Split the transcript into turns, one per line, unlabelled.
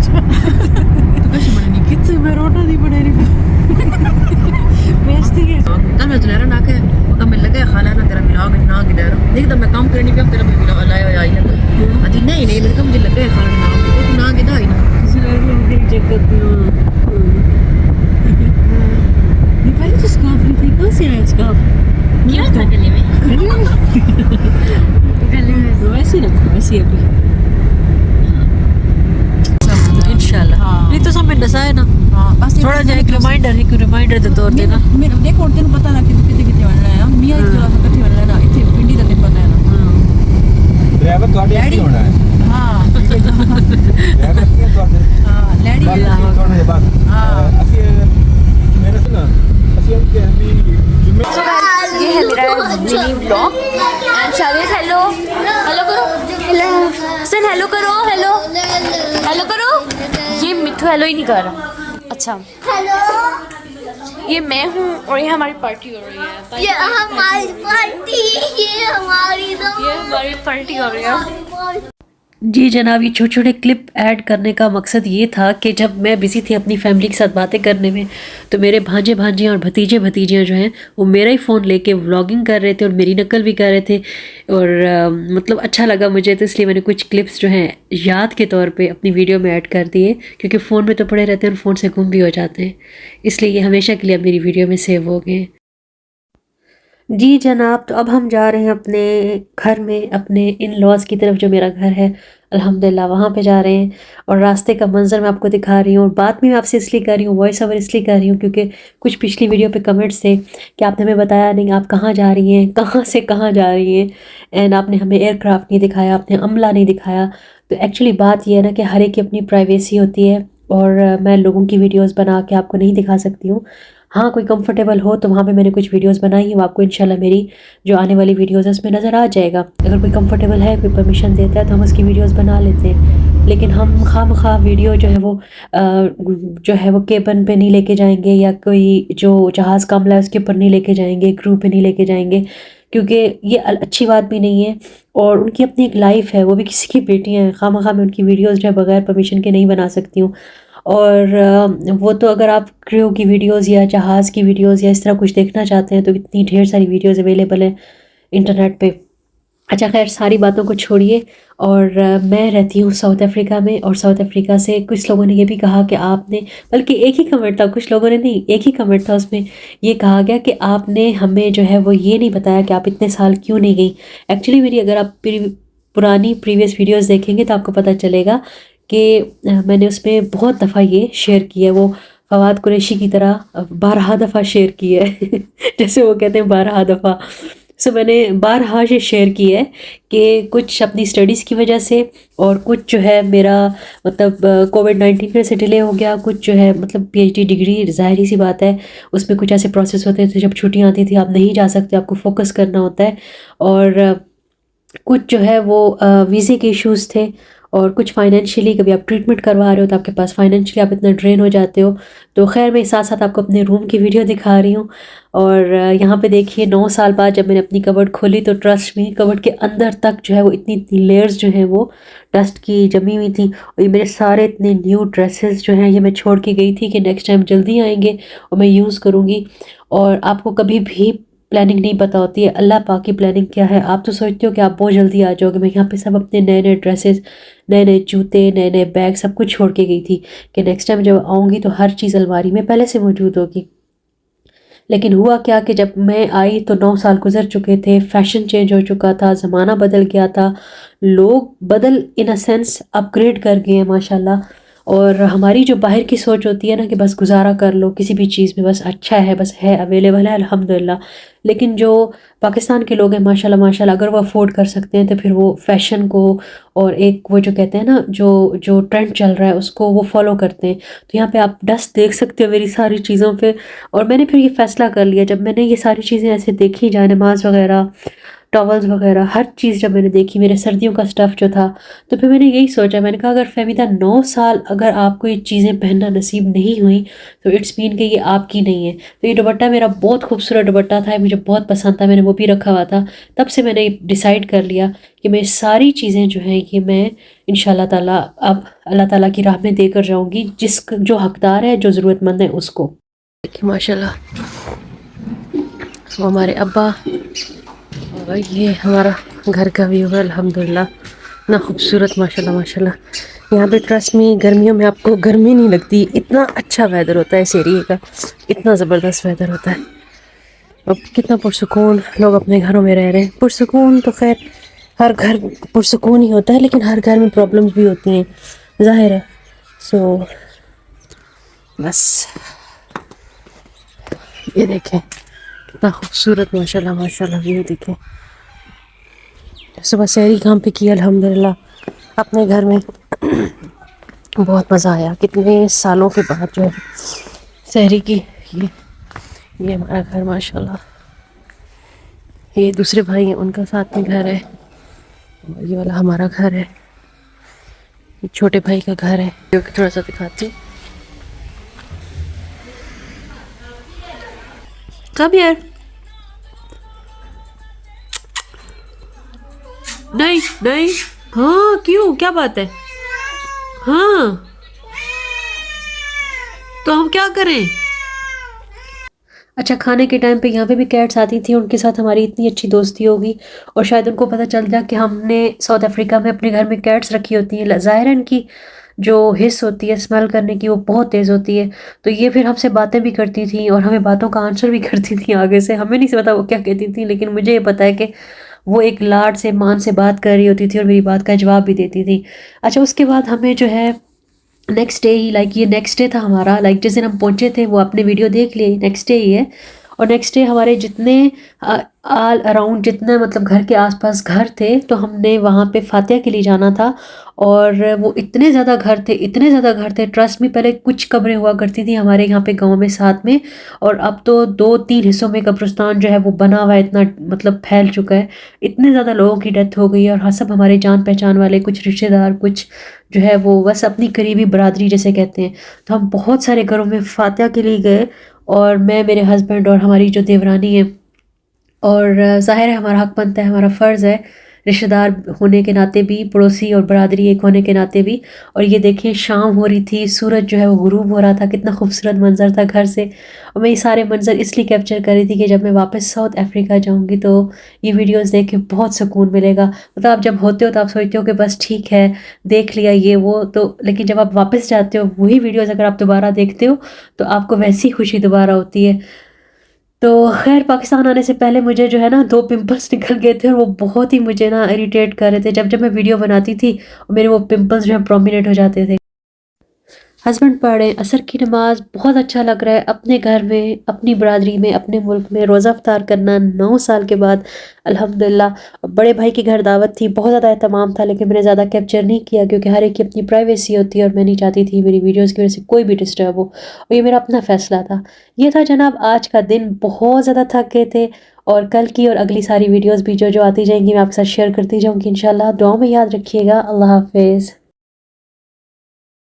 कैसे बने नहीं कितने मैं रोटा नहीं बने नहीं बेइज्जती है कल मैं तुलेरा ना के कब मिल लगे खाला ना तेरा मिलाओ ना किधर देख तो मैं काम करनी पे तेरा मिला लाया आई है अजी नहीं नहीं मेरे को मुझे लगे खाला ना तो ना किधर आई ना किसी ने भी चेक करती हूं ये पहले तो स्कार्फ नहीं थी कौन सी है स्कार्फ
क्या था गले में
वैसे रखो वैसे अभी इंशाल्लाह नहीं तो सब में नसा है ना थोड़ा जा एक रिमाइंडर दे तौर पे ना
मेरे देखो तेन पता ना कितने कितने बनना है मियां एक जगह इकट्ठे बनना है ना इतने पिंडी का दिन पता है ना
ड्राइवर ਤੁਹਾਡੇ ਹੀ ਹੋਣਾ ਹੈ
हां
ड्राइवर ਕੀ ਤੁਹਾਡੇ
हां लैडी
ਥੋੜਾ ਜਿਹਾ ਬਾਤ ਅਸੀਂ ਮੇਰੇ ਸੁਣਾ ਅਸੀਂ हम के भी जुम्मे
So guys, ये है मेरा mini vlog and Shaved hello hello करो हेलो सन हेलो करो हेलो हेलो करो ये मिठू हेलो ही नहीं कर रहा अच्छा
हेलो
ये मैं हूँ और ये हमारी पार्टी हो रही है
ये हमारी पार्टी ये हमारी
पार्टी हो रही है
जी जनाब, ये छोटे छोटे क्लिप ऐड करने का मकसद ये था कि जब मैं बिज़ी थी अपनी फैमिली के साथ बातें करने में तो मेरे भांजे भांजियाँ और भतीजे भतीजियाँ जो हैं वो मेरा ही फ़ोन लेके व्लॉगिंग कर रहे थे और मेरी नकल भी कर रहे थे और मतलब अच्छा लगा मुझे, तो इसलिए मैंने कुछ क्लिप्स जो हैं याद के तौर पे अपनी वीडियो में ऐड कर दिए, क्योंकि फ़ोन में तो पड़े रहते हैं और फ़ोन से गुम भी हो जाते हैं, इसलिए ये हमेशा के लिए अब मेरी वीडियो में सेव हो गए। जी जनाब, तो अब हम जा रहे हैं अपने घर में, अपने इन लॉज की तरफ, जो मेरा घर है अल्हम्दुलिल्लाह वहाँ पे जा रहे हैं। और रास्ते का मंज़र मैं आपको दिखा रही हूँ और बात भी मैं आपसे इसलिए कर रही हूँ, वॉइस ओवर इसलिए कर रही हूँ क्योंकि कुछ पिछली वीडियो पे कमेंट्स थे कि आपने हमें बताया नहीं आप कहाँ जा रही हैं, कहाँ से कहाँ जा रही हैं, एंड आपने हमें एयरक्राफ्ट नहीं दिखाया, आपने अमला नहीं दिखाया। तो एक्चुअली बात यह है ना कि हर एक की अपनी प्राइवेसी होती है और मैं लोगों की वीडियोज़ बना के आपको नहीं दिखा सकती हूँ। हाँ, कोई कंफर्टेबल हो तो वहाँ पे मैंने कुछ वीडियोस बनाई हैं, वो आपको इंशाल्लाह मेरी जो आने वाली वीडियोस है उसमें नज़र आ जाएगा। अगर कोई कंफर्टेबल है, कोई परमिशन देता है तो हम उसकी वीडियोस बना लेते हैं, लेकिन हम खामखा वीडियो जो है वो केबन पे नहीं लेके जाएंगे या कोई जो जहाज़ का अमला है उसके ऊपर नहीं लेके जाएंगे, क्रू पे नहीं लेके जाएंगे, क्योंकि ये अच्छी बात भी नहीं है और उनकी अपनी एक लाइफ है, वो भी किसी की बेटियाँ हैं। खामखा मैं उनकी वीडियोज़ जो है बगैर परमिशन के नहीं बना सकती हूँ। और वो तो अगर आप क्रू की वीडियोस या जहाज़ की वीडियोस या इस तरह कुछ देखना चाहते हैं तो इतनी ढेर सारी वीडियोस अवेलेबल हैं इंटरनेट पे। अच्छा खैर, सारी बातों को छोड़िए। और मैं रहती हूँ साउथ अफ्रीका में, और साउथ अफ्रीका से कुछ लोगों ने ये भी कहा कि आपने, बल्कि एक ही कमेंट था, कुछ लोगों ने नहीं, एक ही कमेंट था, उसमें ये कहा गया कि आपने हमें जो है वो ये नहीं बताया कि आप इतने साल क्यों नहीं गई। एक्चुअली मेरी अगर आप पुरानी प्रीवियस वीडियोज़ देखेंगे तो आपको पता चलेगा कि मैंने उसमें बहुत दफ़ा ये शेयर किया है, वो फवाद कुरैशी की तरह 12 दफ़ा शेयर किया है जैसे वो कहते हैं 12 दफ़ा। सो मैंने 12 ये शेयर किया है कि कुछ अपनी स्टडीज़ की वजह से और कुछ जो है मेरा मतलब कोविड-19 की से डिले हो गया, कुछ जो है मतलब पीएचडी डिग्री, ज़ाहिर सी बात है उसमें कुछ ऐसे प्रोसेस होते थे, जब छुट्टियाँ आती थी आप नहीं जा सकते, आपको फोकस करना होता है, और कुछ जो है वो वीज़े के इश्यूज़ थे, और कुछ फाइनेंशियली, कभी आप ट्रीटमेंट करवा रहे हो तो आपके पास फाइनेंशियली आप इतना ड्रेन हो जाते हो। तो खैर मैं साथ साथ आपको अपने रूम की वीडियो दिखा रही हूँ। और यहाँ पे देखिए 9 साल बाद जब मैंने अपनी कबर्ड खोली तो ट्रस्ट मी, कबर्ड के अंदर तक जो है वो इतनी इतनी लेयर्स जो हैं वो डस्ट की जमी हुई थी, और ये मेरे सारे इतने न्यू ड्रेसेस जो हैं ये मैं छोड़ के गई थी कि नेक्स्ट टाइम जल्दी आएंगे और मैं यूज़ करूँगी। और आपको कभी भी प्लानिंग नहीं पता होती है, अल्लाह पाक की प्लानिंग क्या है। आप तो सोचते हो कि आप बहुत जल्दी आ जाओगे, मैं यहाँ पे सब अपने नए नए ड्रेसेस, नए नए जूते, नए नए बैग सब कुछ छोड़ के गई थी कि नेक्स्ट टाइम जब आऊँगी तो हर चीज़ अलमारी में पहले से मौजूद होगी। लेकिन हुआ क्या कि जब मैं आई तो 9 साल गुजर चुके थे, फैशन चेंज हो चुका था, ज़माना बदल गया था, लोग बदल इन अ सेंस अपग्रेड कर गए हैं माशाल्लाह। और हमारी जो बाहर की सोच होती है ना कि बस गुजारा कर लो किसी भी चीज़ में, बस अच्छा है, बस है, अवेलेबल है, अल्हम्दुलिल्लाह। लेकिन जो पाकिस्तान के लोग हैं माशाल्लाह माशाल्लाह, अगर वो अफोर्ड कर सकते हैं तो फिर वो फ़ैशन को और एक वो जो कहते हैं ना जो ट्रेंड चल रहा है उसको वो फॉलो करते हैं। तो यहाँ पे आप डस्ट देख सकते हो मेरी सारी चीज़ों पे। और मैंने फिर ये फ़ैसला कर लिया, जब मैंने ये सारी चीज़ें ऐसे देखी, जाए नमाज़ वगैरह, टॉवल्स वगैरह हर चीज़ जब मैंने देखी, मेरे सर्दियों का स्टफ़ जो था, तो फिर मैंने यही सोचा, मैंने कहा अगर फ़हमीदा 9 साल अगर आपको ये चीज़ें पहनना नसीब नहीं हुई तो इट्स मीन कि ये आपकी नहीं है। तो ये दुपट्टा मेरा बहुत खूबसूरत दुपट्टा था, मुझे बहुत पसंद था, मैंने वो भी रखा हुआ था। तब से मैंने डिसाइड कर लिया कि मैं सारी चीज़ें जो हैं ये मैं इंशाल्लाह ताला अब अल्लाह ताला की राह में देकर जाऊँगी, जो हकदार है, जो ज़रूरतमंद है उसको। देखिए माशाल्लाह वो हमारे अब्बा, और ये हमारा घर का व्यू है अल्हम्दुलिल्लाह, इतना खूबसूरत माशाल्लाह माशाल्लाह। यहाँ पे ट्रस्ट में गर्मियों में आपको गर्मी नहीं लगती, इतना अच्छा वेदर होता है इस एरिए का, इतना ज़बरदस्त वेदर होता है। अब कितना पुरसुकून लोग अपने घरों में रह रहे हैं। पुरसुकून तो खैर हर घर पुरसुकून ही होता है, लेकिन हर घर में प्रॉब्लम्स भी होती हैं, जाहिर है। सो बस ये देखें कितना खूबसूरत माशाल्लाह माशाल्लाह व्यू देखें। सुबह सहरी काम पे की अल्हम्दुलिल्लाह अपने घर में, बहुत मज़ा आया। कितने सालों के बाद जो है सहरी की। ये हमारा घर माशाल्लाह, ये दूसरे भाई हैं उनका साथ में घर है, ये वाला हमारा घर है, ये छोटे भाई का घर है, जो कि थोड़ा सा दिखाती हूँ। कब यार नहीं नहीं, हाँ क्यों, क्या बात है? हाँ तो हम क्या करें? अच्छा, खाने के टाइम पे यहाँ पे भी कैट्स आती थी, उनके साथ हमारी इतनी अच्छी दोस्ती होगी, और शायद उनको पता चल गया कि हमने साउथ अफ्रीका में अपने घर में कैट्स रखी होती हैं। ज़ाहिर है इनकी जो हिस्स होती है स्मेल करने की वो बहुत तेज़ होती है, तो ये फिर हमसे बातें भी करती थी और हमें बातों का आंसर भी करती थी आगे से। हमें नहीं पता वो क्या कहती थी, लेकिन मुझे ये पता है कि वो एक लाड से मान से बात कर रही होती थी और मेरी बात का जवाब भी देती थी। अच्छा, उसके बाद हमें जो है नेक्स्ट डे ही, लाइक ये नेक्स्ट डे था हमारा, लाइक जिस दिन हम पहुँचे थे वो आपने वीडियो देख लिए, नेक्स्ट डे ही है। और नेक्स्ट डे हमारे जितने आल अराउंड जितने मतलब घर के आसपास घर थे, तो हमने वहाँ पे फातिहा के लिए जाना था। और वो इतने ज़्यादा घर थे, इतने ज़्यादा घर थे, ट्रस्ट में पहले कुछ कब्रें हुआ करती थी हमारे यहाँ पे गांव में साथ में, और अब तो 2-3 हिस्सों में कब्रिस्तान जो है वो बना हुआ है, इतना मतलब फैल चुका है। इतने ज़्यादा लोगों की डेथ हो गई है, और हाँ सब हमारे जान पहचान वाले, कुछ रिश्तेदार, कुछ जो है वो बस अपनी करीबी बरादरी जैसे कहते हैं। तो हम बहुत सारे घरों में फातिहा के लिए गए, और मैं, मेरे हस्बैंड और हमारी जो देवरानी है, और ज़ाहिर है हमारा हक बनता है, हमारा फ़र्ज़ है रिश्तेदार होने के नाते भी, पड़ोसी और बरादरी एक होने के नाते भी। और ये देखिए शाम हो रही थी, सूरज जो है वो गुरूब हो रहा था, कितना खूबसूरत मंज़र था घर से। और मैं ये सारे मंज़र इसलिए कैप्चर कर रही थी कि जब मैं वापस साउथ अफ्रीका जाऊंगी तो ये वीडियोस देख के बहुत सुकून मिलेगा। मतलब आप जब होते हो तो आप सोचते हो कि बस ठीक है देख लिया ये वो, तो लेकिन जब आप वापस जाते हो वही वीडियोज़ अगर आप दोबारा देखते हो तो आपको वैसी खुशी दोबारा होती है। तो खैर पाकिस्तान आने से पहले मुझे जो है ना 2 पिंपल्स निकल गए थे, और वो बहुत ही मुझे ना इरिटेट कर रहे थे। जब जब मैं वीडियो बनाती थी और मेरे वो पिंपल्स जो है प्रोमिनेंट हो जाते थे। हस्बैंड पढ़े असर की नमाज़, बहुत अच्छा लग रहा है अपने घर में, अपनी बरादरी में, अपने मुल्क में रोज़ा अफ्तार करना 9 साल के बाद अल्हम्दुलिल्लाह। बड़े भाई की घर दावत थी, बहुत ज़्यादा एहतमाम था, लेकिन मैंने ज़्यादा कैप्चर नहीं किया क्योंकि हर एक की अपनी प्राइवेसी होती है और मैं नहीं चाहती थी मेरी वीडियोज़ की वजह से कोई भी डिस्टर्ब हो, और ये मेरा अपना फ़ैसला था। ये था जनाब आज का दिन, बहुत ज़्यादा थक गए थे, और कल की और अगली सारी वीडियोज़ भी जो आती जाएंगी मैं आपके साथ शेयर करती जाऊँगी इंशाल्लाह। दुआ में याद रखिएगा। अल्लाह हाफिज़।